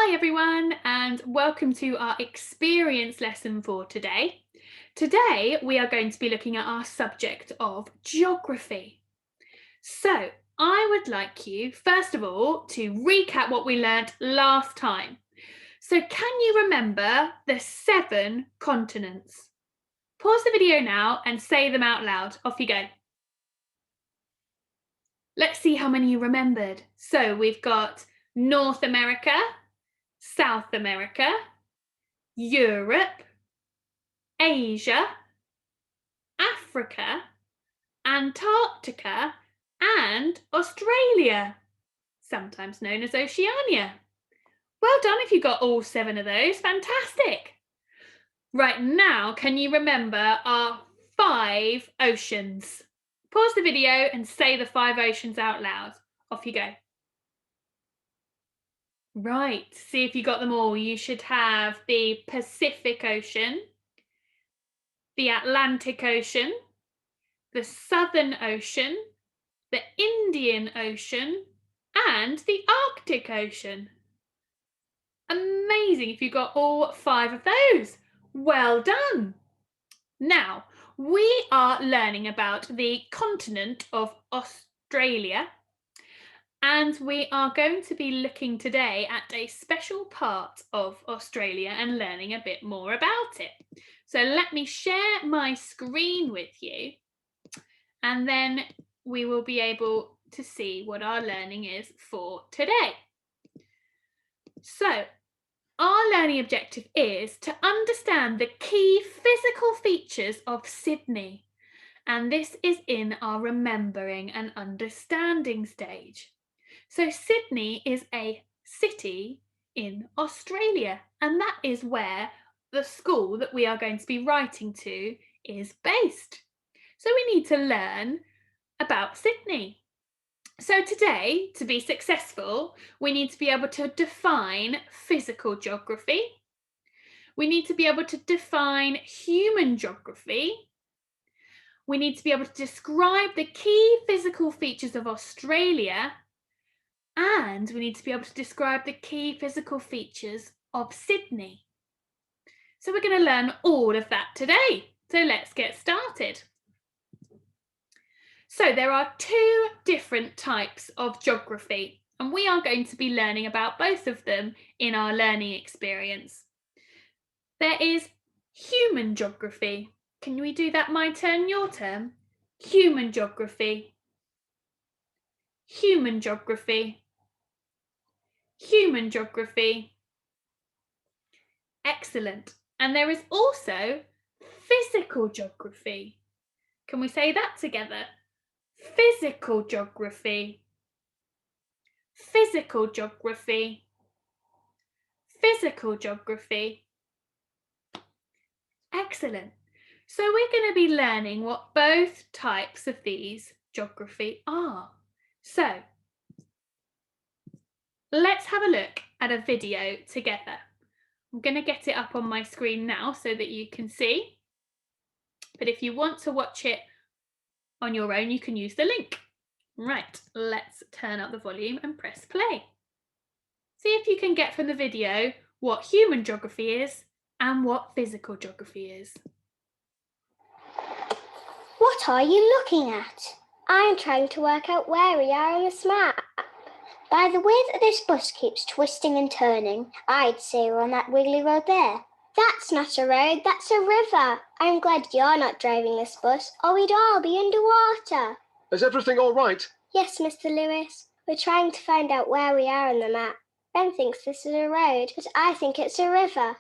Hi everyone, and welcome to our experience lesson for today. Today we are going to be looking at our subject of geography. So I would like you, first of all, to recap what we learnt last time. So can you remember the 7 continents? Pause the video now and say them out loud. Off you go. Let's see how many you remembered. So we've got North America, South America, Europe, Asia, Africa, Antarctica, and Australia, sometimes known as Oceania. Well done if you got all 7 of those. Fantastic. Right now, can you remember our 5 oceans? Pause the video and say the 5 oceans out loud. Off you go. Right, see if you got them all. You should have the Pacific Ocean, the Atlantic Ocean, the Southern Ocean, the Indian Ocean, and the Arctic Ocean. Amazing if you got all 5 of those. Well done. Now, we are learning about the continent of Australia, and we are going to be looking today at a special part of Australia and learning a bit more about it. So let me share my screen with you, and then we will be able to see what our learning is for today. So, our learning objective is to understand the key physical features of Sydney, and this is in our remembering and understanding stage. So Sydney is a city in Australia, and that is where the school that we are going to be writing to is based. So we need to learn about Sydney. So today, to be successful, we need to be able to define physical geography. We need to be able to define human geography. We need to be able to describe the key physical features of Australia. And we need to be able to describe the key physical features of Sydney. So we're going to learn all of that today. So let's get started. So there are 2 different types of geography, and we are going to be learning about both of them in our learning experience. There is human geography. Can we do that my turn, your turn? Human geography. Human geography. Human geography. Excellent. And there is also physical geography. Can we say that together? Physical geography. Physical geography. Physical geography. Excellent. So we're going to be learning what both types of these geography are. So let's have a look at a video together. I'm going to get it up on my screen now so that you can see. But if you want to watch it on your own, you can use the link. Right, let's turn up the volume and press play. See if you can get from the video what human geography is and what physical geography is. What are you looking at? I'm trying to work out where we are on this map. By the way that this bus keeps twisting and turning, I'd say we're on that wiggly road there. That's not a road, that's a river. I'm glad you're not driving this bus, or we'd all be underwater. Is everything all right? Yes, Mr. Lewis. We're trying to find out where we are on the map. Ben thinks this is a road, but I think it's a river.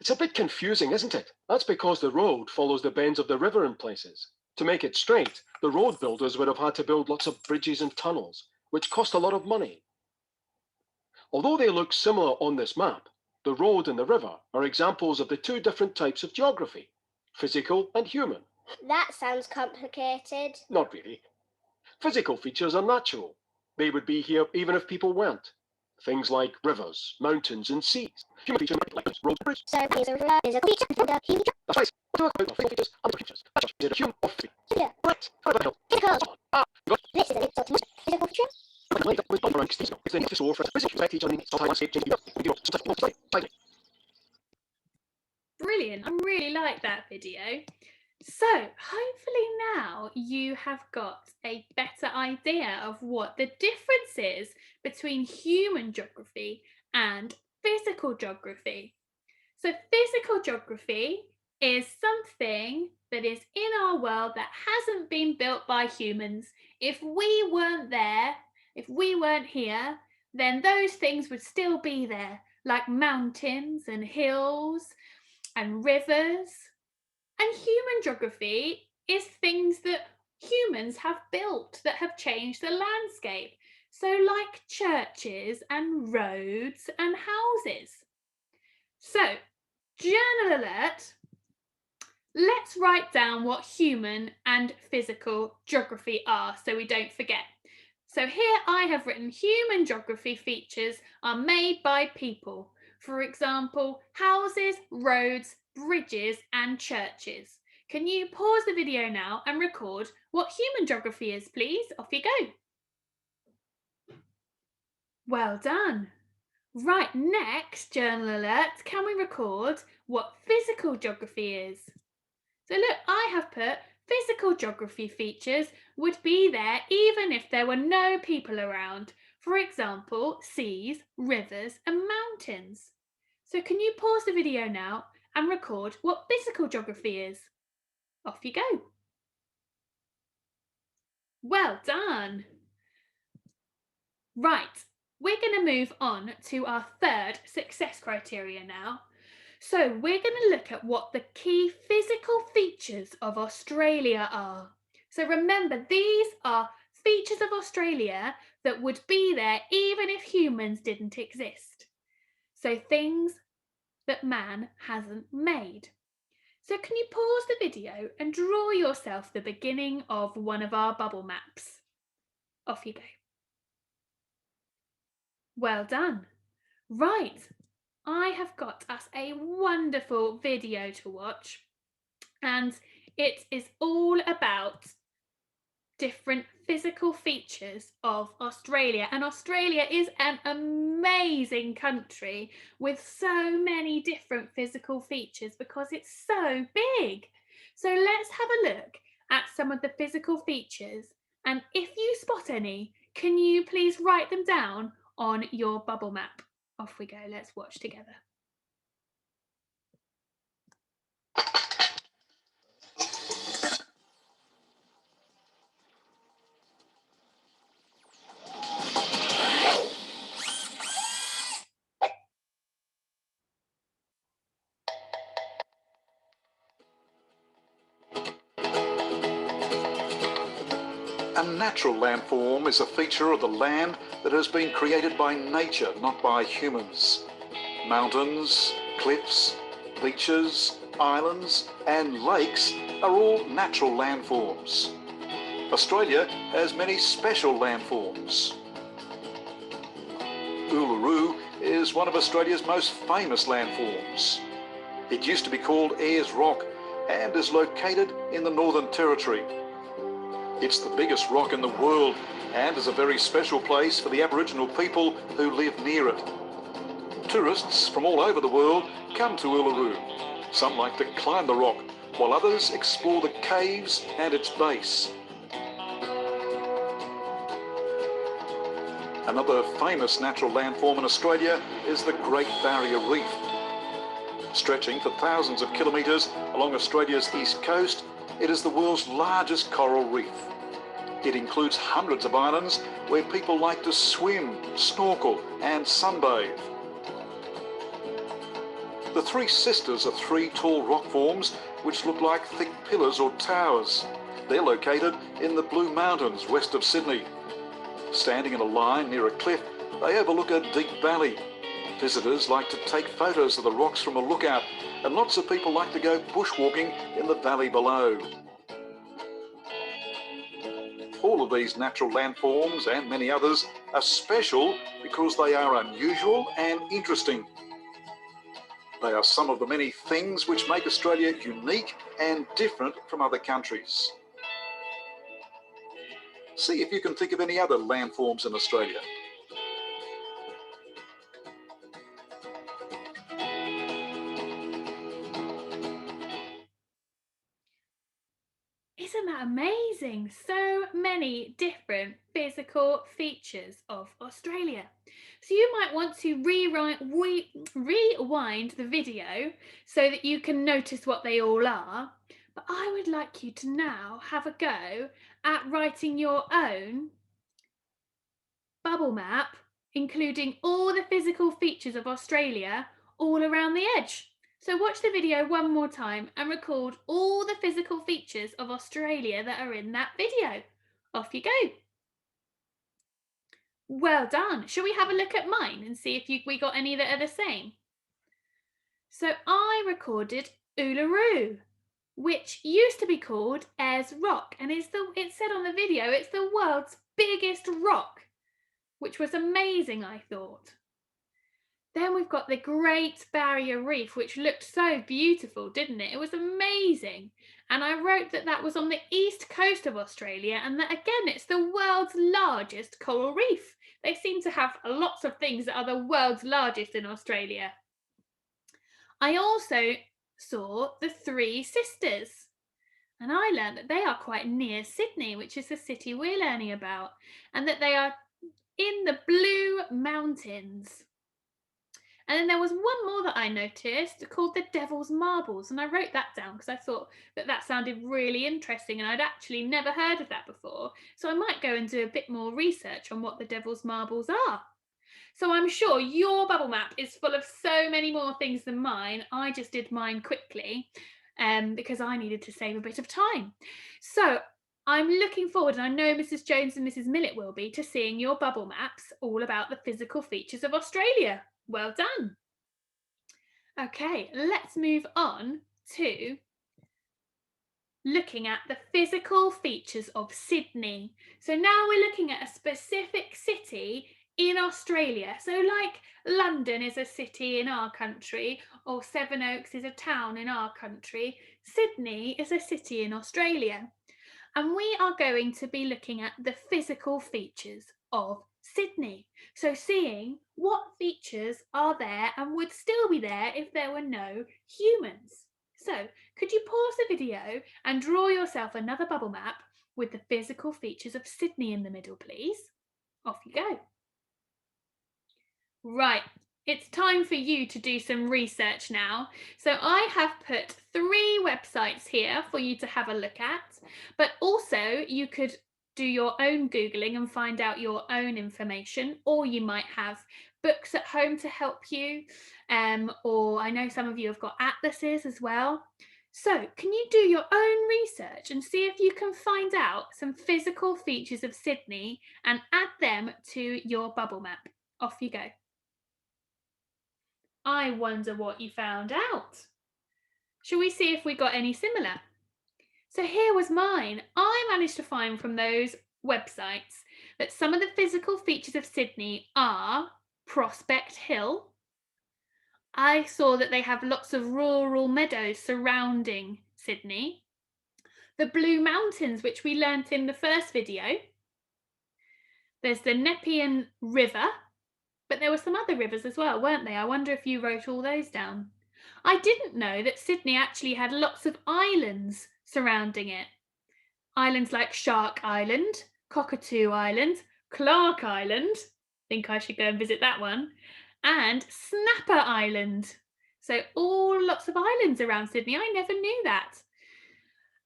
It's a bit confusing, isn't it? That's because the road follows the bends of the river in places. To make it straight, the road builders would have had to build lots of bridges and tunnels, which cost a lot of money. Although they look similar on this map, the road and the river are examples of the 2 different types of geography, physical and human. That sounds complicated. Not really. Physical features are natural. They would be here even if people weren't. Things like rivers, mountains, and seas. Human features like roads and bridges. So is a river is a feature and a human. That's right. What do I call physical features and features? That's just, is it a human or physical? Yeah. Right. How about Physical. Ah, good. This is a little physical feature. Brilliant. I really like that video. So hopefully now you have got a better idea of what the difference is between human geography and physical geography. So physical geography is something that is in our world that hasn't been built by humans. If we weren't there, if we weren't here, then those things would still be there, like mountains and hills and rivers. And human geography is things that humans have built that have changed the landscape. So, like churches and roads and houses. So, journal alert. Let's write down what human and physical geography are so we don't forget. So, here I have written human geography features are made by people. For example, houses, roads, bridges, and churches. Can you pause the video now and record what human geography is, please? Off you go. Well done. Right, next, journal alert, can we record what physical geography is? So look, I have put physical geography features would be there even if there were no people around. For example, seas, rivers, and mountains. So can you pause the video now and record what physical geography is? Off you go. Well done. Right, we're going to move on to our third success criteria now. So we're going to look at what the key physical features of Australia are. So remember, these are features of Australia that would be there even if humans didn't exist. So things that man hasn't made. So can you pause the video and draw yourself the beginning of one of our bubble maps? Off you go. Well done. Right, I have got us a wonderful video to watch, and it is all about different physical features of Australia. And Australia is an amazing country with so many different physical features because it's so big. So let's have a look at some of the physical features, and if you spot any, can you please write them down on your bubble map? Off we go, let's watch together. A natural landform is a feature of the land that has been created by nature, not by humans. Mountains, cliffs, beaches, islands and lakes are all natural landforms. Australia has many special landforms. Uluru is one of Australia's most famous landforms. It used to be called Ayers Rock and is located in the Northern Territory. It's the biggest rock in the world and is a very special place for the Aboriginal people who live near it. Tourists from all over the world come to Uluru. Some like to climb the rock, while others explore the caves and its base. Another famous natural landform in Australia is the Great Barrier Reef. Stretching for thousands of kilometres along Australia's east coast, it is the world's largest coral reef. It includes hundreds of islands where people like to swim, snorkel and sunbathe. The Three Sisters are three tall rock forms which look like thick pillars or towers. They're located in the Blue Mountains west of Sydney. Standing in a line near a cliff, they overlook a deep valley. Visitors like to take photos of the rocks from a lookout, and lots of people like to go bushwalking in the valley below. All of these natural landforms and many others are special because they are unusual and interesting. They are some of the many things which make Australia unique and different from other countries. See if you can think of any other landforms in Australia. Isn't that amazing? So many different physical features of Australia. So you might want to rewind the video so that you can notice what they all are. But I would like you to now have a go at writing your own bubble map, including all the physical features of Australia all around the edge. So watch the video one more time and record all the physical features of Australia that are in that video. Off you go. Well done. Shall we have a look at mine and see if we got any that are the same? So I recorded Uluru, which used to be called Ayers Rock, and it said on the video it's the world's biggest rock, which was amazing, I thought. Then we've got the Great Barrier Reef, which looked so beautiful, didn't it? It was amazing. And I wrote that that was on the east coast of Australia, and that again, it's the world's largest coral reef. They seem to have lots of things that are the world's largest in Australia. I also saw the Three Sisters, and I learned that they are quite near Sydney, which is the city we're learning about, and that they are in the Blue Mountains. And then there was one more that I noticed called the Devil's Marbles, and I wrote that down because I thought that sounded really interesting, and I'd actually never heard of that before. So I might go and do a bit more research on what the Devil's Marbles are. So I'm sure your bubble map is full of so many more things than mine. I just did mine quickly because I needed to save a bit of time. So I'm looking forward, and I know Mrs. Jones and Mrs. Millett will be, to seeing your bubble maps all about the physical features of Australia. Well done. Okay, let's move on to looking at the physical features of Sydney. So now we're looking at a specific city in Australia. So like London is a city in our country, or Sevenoaks is a town in our country, Sydney is a city in Australia. And we are going to be looking at the physical features of Sydney. So seeing what features are there and would still be there if there were no humans. So could you pause the video and draw yourself another bubble map with the physical features of Sydney in the middle, please? Off you go. Right, it's time for you to do some research now. So I have put 3 websites here for you to have a look at, but also you could do your own Googling and find out your own information, or you might have books at home to help you, or I know some of you have got atlases as well. So can you do your own research and see if you can find out some physical features of Sydney and add them to your bubble map? Off you go. I wonder what you found out. Shall we see if we got any similar? So here was mine. I managed to find from those websites that some of the physical features of Sydney are Prospect Hill. I saw that they have lots of rural meadows surrounding Sydney. The Blue Mountains, which we learnt in the first video. There's the Nepean River, but there were some other rivers as well, weren't they? I wonder if you wrote all those down. I didn't know that Sydney actually had lots of islands surrounding it. Islands like Shark Island, Cockatoo Island, Clark Island, think I should go and visit that one, and Snapper Island. So lots of islands around Sydney. I never knew that.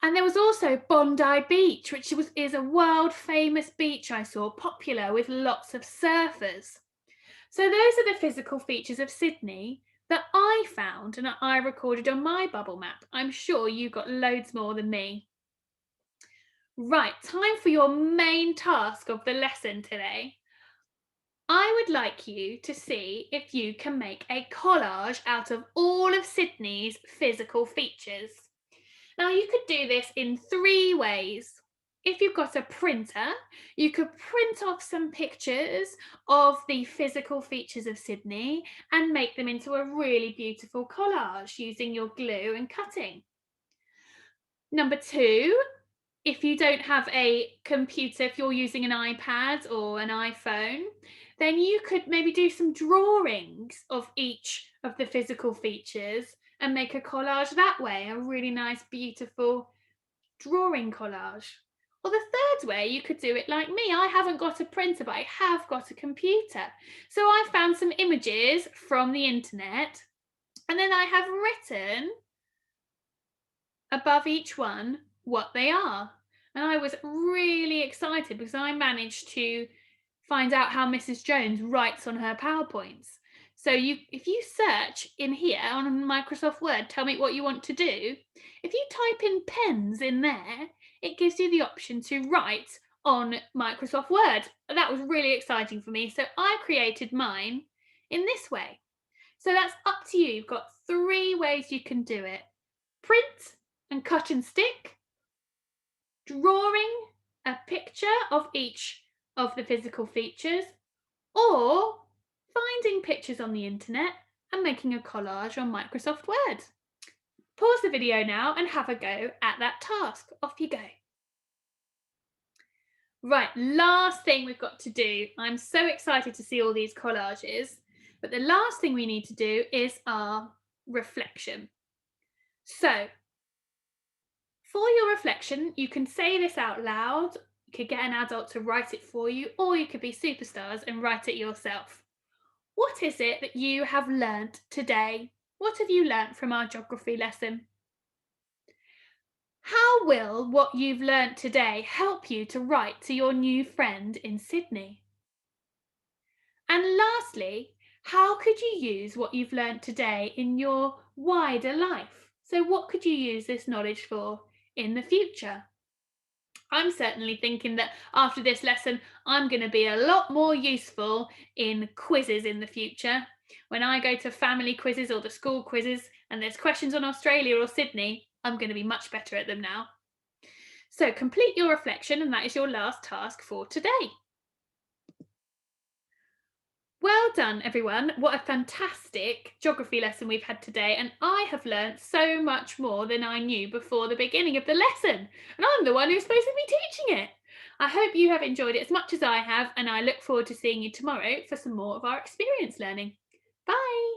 And there was also Bondi Beach, which is a world famous beach I saw, popular with lots of surfers. So those are the physical features of Sydney that I found and that I recorded on my bubble map. I'm sure you got loads more than me. Right, time for your main task of the lesson today. I would like you to see if you can make a collage out of all of Sydney's physical features. Now you could do this in 3 ways. If you've got a printer, you could print off some pictures of the physical features of Sydney and make them into a really beautiful collage using your glue and cutting. Number 2, if you don't have a computer, if you're using an iPad or an iPhone, then you could maybe do some drawings of each of the physical features and make a collage that way, a really nice, beautiful drawing collage. Or the third way, you could do it like me. I haven't got a printer, but I have got a computer. So I found some images from the internet, and then I have written above each one what they are. And I was really excited because I managed to find out how Mrs. Jones writes on her PowerPoints. So if you search in here on Microsoft Word, tell me what you want to do. If you type in pens in there, it gives you the option to write on Microsoft Word. That was really exciting for me. So I created mine in this way. So that's up to you. You've got 3 ways you can do it. Print and cut and stick, drawing a picture of each of the physical features, or finding pictures on the internet and making a collage on Microsoft Word. Pause the video now and have a go at that task. Off you go. Right, last thing we've got to do. I'm so excited to see all these collages, but the last thing we need to do is our reflection. So, for your reflection, you can say this out loud. You could get an adult to write it for you, or you could be superstars and write it yourself. What is it that you have learnt today? What have you learnt from our geography lesson? How will what you've learnt today help you to write to your new friend in Sydney? And lastly, how could you use what you've learnt today in your wider life? So what could you use this knowledge for in the future? I'm certainly thinking that after this lesson, I'm going to be a lot more useful in quizzes in the future. When I go to family quizzes or the school quizzes and there's questions on Australia or Sydney, I'm going to be much better at them now. So complete your reflection, and that is your last task for today. Well done, everyone. What a fantastic geography lesson we've had today. And I have learnt so much more than I knew before the beginning of the lesson. And I'm the one who's supposed to be teaching it. I hope you have enjoyed it as much as I have, and I look forward to seeing you tomorrow for some more of our experience learning. Bye.